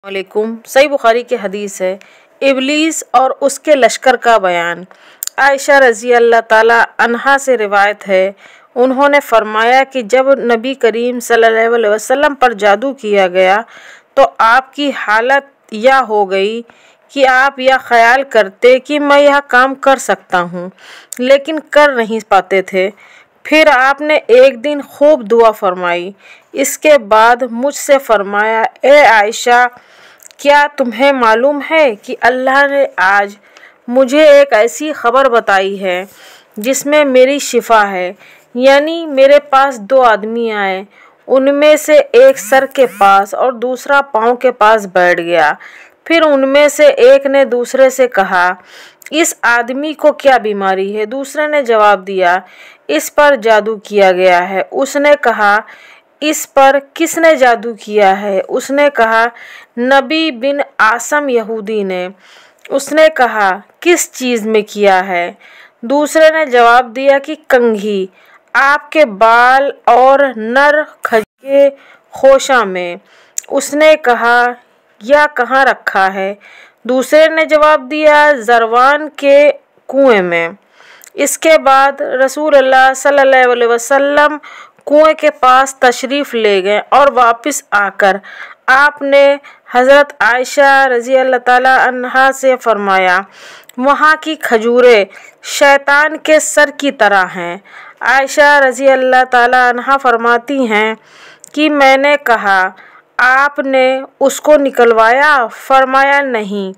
علیکم۔ صحیح بخاری کی حدیث ہے، ابلیس اور اس کے لشکر کا بیان۔ عائشہ رضی اللہ تعالی عنہا سے روایت ہے، انہوں نے فرمایا کہ جب نبی کریم صلی اللہ علیہ وسلم پر جادو کیا گیا تو آپ کی حالت یہ ہو گئی کہ آپ یہ خیال کرتے کہ میں یہ کام کر سکتا ہوں لیکن کر نہیں پاتے تھے۔ پھر آپ نے ایک دن خوب دعا فرمائی، اس کے بعد مجھ سے فرمایا، اے عائشہ، کیا تمہیں معلوم ہے کہ اللہ نے آج مجھے ایک ایسی خبر بتائی ہے جس میں میری شفا ہے؟ یعنی میرے پاس دو آدمی آئے، ان میں سے ایک سر کے پاس اور دوسرا پاؤں کے پاس بیٹھ گیا۔ پھر ان میں سے ایک نے دوسرے سے کہا، اس آدمی کو کیا بیماری ہے؟ دوسرے نے جواب دیا، اس پر جادو کیا گیا ہے۔ اس نے کہا، اس پر کس نے جادو کیا ہے؟ اس نے کہا، نبی بن عاصم یہودی نے۔ اس نے کہا، کس چیز میں کیا ہے؟ دوسرے نے جواب دیا کہ کنگھی، آپ کے بال اور نر کھجور کے خوشہ میں۔ اس نے کہا، یہ کہاں رکھا ہے؟ دوسرے نے جواب دیا، زروان کے کنویں میں۔ اس کے بعد رسول اللہ صلی اللہ علیہ وسلم کنویں کے پاس تشریف لے گئے اور واپس آ کر آپ نے حضرت عائشہ رضی اللہ تعالی عنہا سے فرمایا، وہاں کی کھجوریں شیطان کے سر کی طرح ہیں۔ عائشہ رضی اللہ تعالی عنہا فرماتی ہیں کہ میں نے کہا، آپ نے اس کو نکلوایا؟ فرمایا، نہیں،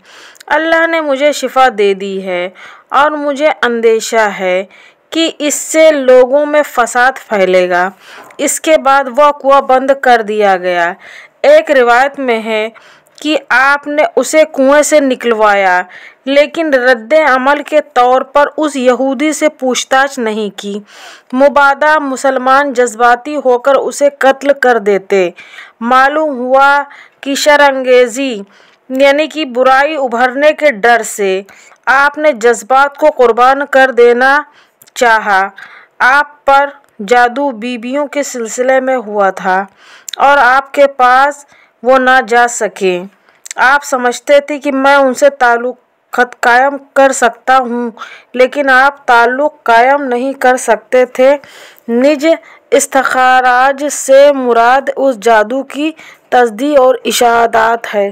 اللہ نے مجھے شفا دے دی ہے اور مجھے اندیشہ ہے کہ اس سے لوگوں میں فساد پھیلے گا۔ اس کے بعد وہ کنواں بند کر دیا گیا۔ ایک روایت میں ہے کہ آپ نے اسے کنویں سے نکلوایا لیکن رد عمل کے طور پر اس یہودی سے پوچھ تاچھ نہیں کی، مبادا مسلمان جذباتی ہو کر اسے قتل کر دیتے۔ معلوم ہوا کہ شر انگیزی یعنی کہ برائی ابھرنے کے ڈر سے آپ نے جذبات کو قربان کر دینا چاہا۔ آپ پر جادو بیویوں کے سلسلے میں ہوا تھا اور آپ کے پاس وہ نہ جا سکے۔ آپ سمجھتے تھے کہ میں ان سے تعلق قائم کر سکتا ہوں لیکن آپ تعلق قائم نہیں کر سکتے تھے۔ نج استخراج سے مراد اس جادو کی تصدیق اور اشاعت ہے۔